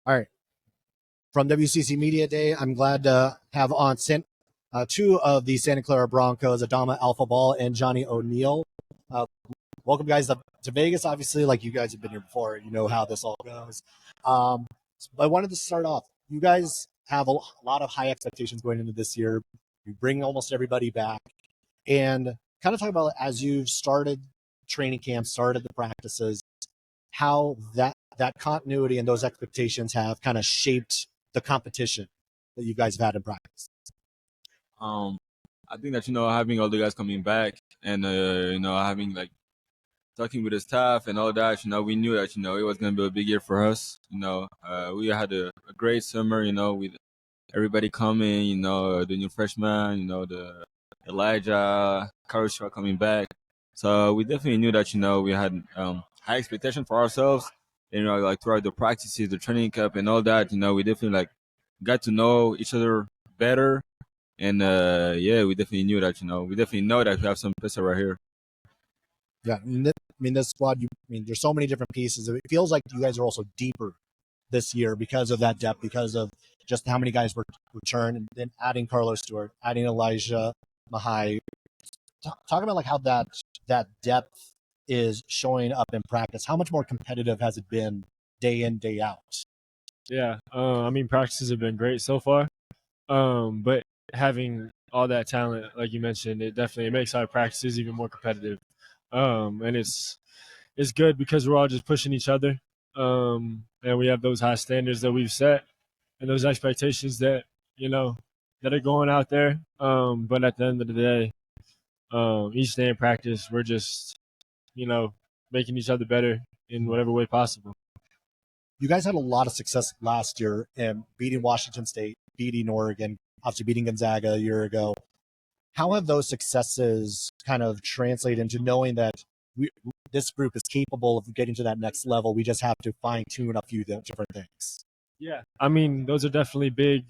All right. From WCC Media Day, I'm glad to have on two of the Santa Clara Broncos, Adama-Alpha Bal and Johnny O'Neill. Uh, Welcome, guys, to Vegas. Obviously, like you guys have been here before, you know how this all goes. Um, I wanted to start off. You guys have a lot of high expectations going into this year. You bring almost everybody back, and kind of talk about as you've started training camp, started the practices, how that continuity and those expectations have kind of shaped the competition that you guys have had in practice. Um, I think that having all the guys coming back and having like talking with the staff and all that, we knew that it was gonna be a big year for us. We had a great summer, with everybody coming, the new freshman, the Elijah, Clara coming back. So we definitely knew that we had high expectation for ourselves. Like throughout the practices, the training camp, and all that, we definitely like got to know each other better. And yeah, we definitely knew that we definitely know that we have some pizza right here. Yeah, this squad. There's so many different pieces. It feels like you guys are also deeper this year because of that depth, because of just how many guys were returned, and then adding Carlos Stewart, adding Elijah Mahai. Talk about like how that depth is showing up in practice. How much more competitive has it been day in, day out? Yeah, practices have been great so far. But having all that talent, like you mentioned, it definitely makes our practices even more competitive. And it's good because we're all just pushing each other. And we have those high standards that we've set and those expectations that you know that are going out there. But at the end of the day, each day in practice, we're just you know making each other better in whatever way possible. You guys had a lot of success last year in beating Washington State, beating Oregon, obviously beating Gonzaga a year ago. How have those successes kind of translated into knowing that this group is capable of getting to that next level? We just have to fine tune a few different things. Yeah, those are definitely big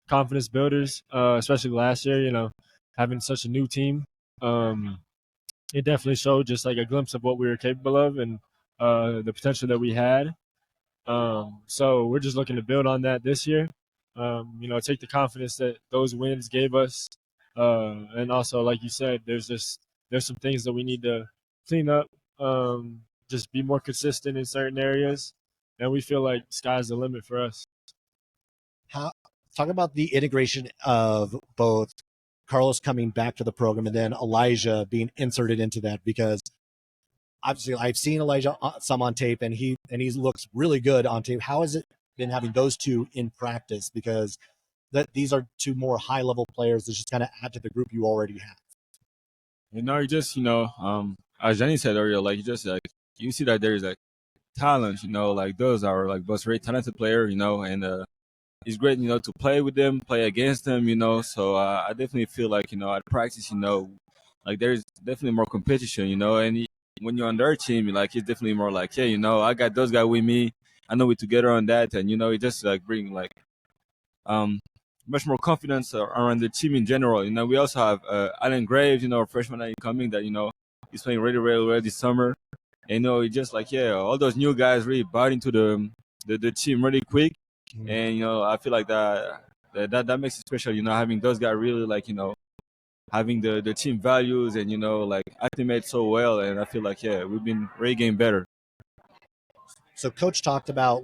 confidence builders, especially last year. Having such a new team, um, it definitely showed just like a glimpse of what we were capable of and the potential that we had. So we're just looking to build on that this year. Take the confidence that those wins gave us, and also, like you said, there's some things that we need to clean up. Just be more consistent in certain areas, and we feel like sky's the limit for us. How Talk about the integration of both Carlos coming back to the program and then Elijah being inserted into that, because obviously I've seen Elijah some on tape and he looks really good on tape. How has it been having those two in practice? Because these are two more high level players that just kind of add to the group you already have. You just as Jenny said earlier, like you just like you see that there's like talent, like those are like both very talented player, and it's great, to play with them, play against them, So I definitely feel like at practice, like there's definitely more competition, and when you're on their team, like it's definitely more like, hey, I got those guys with me, I know we're together on that, and it just like bring like um much more confidence around the team in general. We also have Allen Graves, a freshman incoming that he's playing really, really well this summer. And it's just like all those new guys really bought into the team really quick, and I feel like that makes it special. Having those guys really like having the team values and like actimate so well, and I feel like we've been really getting better. So Coach talked about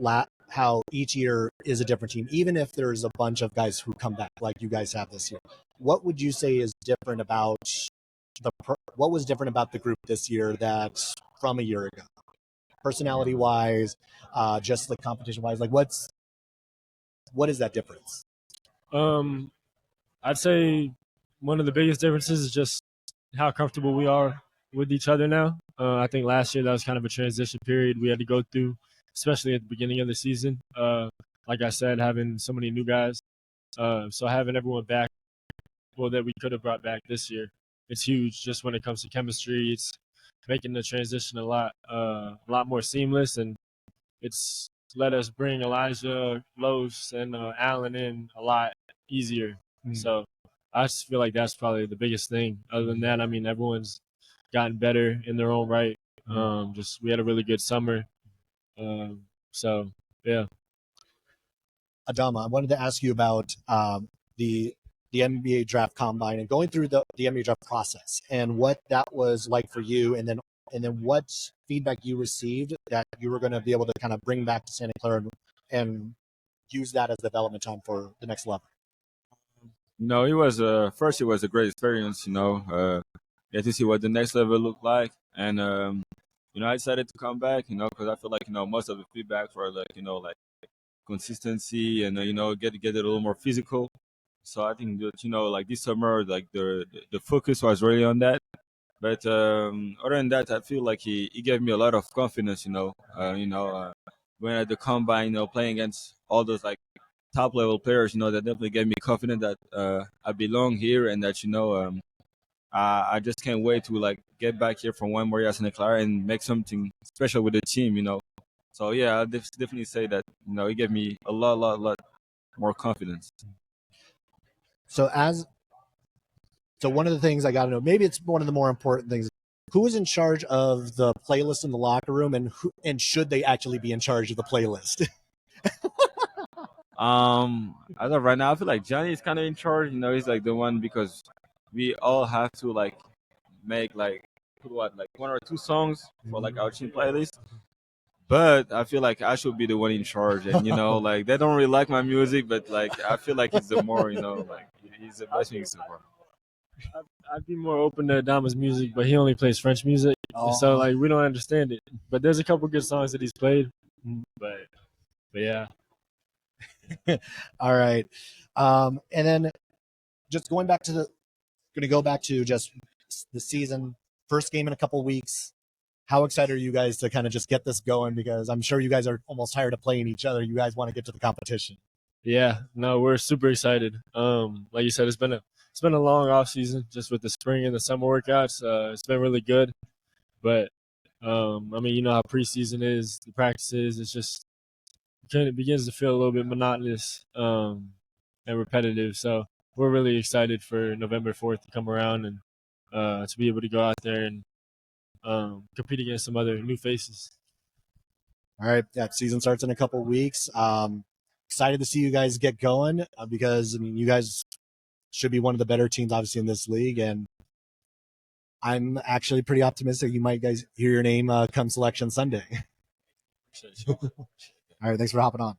how each year is a different team, even if there's a bunch of guys who come back like you guys have this year. What would you say is different about what was different about the group this year that from a year ago, personality wise, just the competition wise? Like what is that difference? Um, I'd say one of the biggest differences is just how comfortable we are with each other now. I think last year that was kind of a transition period we had to go through, especially at the beginning of the season. Like I said, having so many new guys, so having everyone back, well, that we could have brought back this year, it's huge. Just when it comes to chemistry, it's making the transition a lot more seamless, and it's let us bring Elijah, Los, and Allen in a lot easier. So I just feel like that's probably the biggest thing. Other than that, everyone's gotten better in their own right. Just we had a really good summer. So yeah. Adama, I wanted to ask you about the NBA draft combine and going through the NBA draft process and what that was like for you, and then what feedback you received that you were going to be able to kind of bring back to Santa Clara and use that as development time for the next level. No, it was first it was a great experience. Get to see what the next level looked like, and I decided to come back. Because I feel like most of the feedback were like like consistency and get it a little more physical. So I think that like this summer, like the focus was really on that. But other than that, I feel like he gave me a lot of confidence. When at the combine, playing against all those like top level players, that definitely gave me confidence that I belong here and that I just can't wait to like get back here from one more year in Clara and make something special with the team. So yeah, I definitely say that it gave me a lot more confidence. So one of the things I got to know, maybe it's one of the more important things, who is in charge of the playlist in the locker room, and should they actually be in charge of the playlist? As of right now, I feel like Johnny is kind of in charge. He's like the one because we all have to like make like put what like one or two songs for like our team playlist. But I feel like I should be the one in charge, and like they don't really like my music, but like I feel like it's the more like he's the best music support. I'd be more open to Adama's music, but he only plays French music, so like we don't understand it. But there's a couple good songs that he's played, but yeah. All right, and then just going to go back to just the season, first game in a couple weeks. How excited are you guys to kind of just get this going? Because I'm sure you guys are almost tired of playing each other. You guys want to get to the competition. Yeah, no, we're super excited. Like you said, it's been a long off season just with the spring and the summer workouts. It's been really good, but I mean, you know how preseason is, the practices. It's just it begins to feel a little bit monotonous and repetitive. So we're really excited for November 4th to come around and to be able to go out there and compete against some other new faces. All right, that season starts in a couple weeks. Excited to see you guys get going because I mean, you guys should be one of the better teams, obviously, in this league, and I'm actually pretty optimistic you might guys hear your name come Selection Sunday. All right, thanks for hopping on.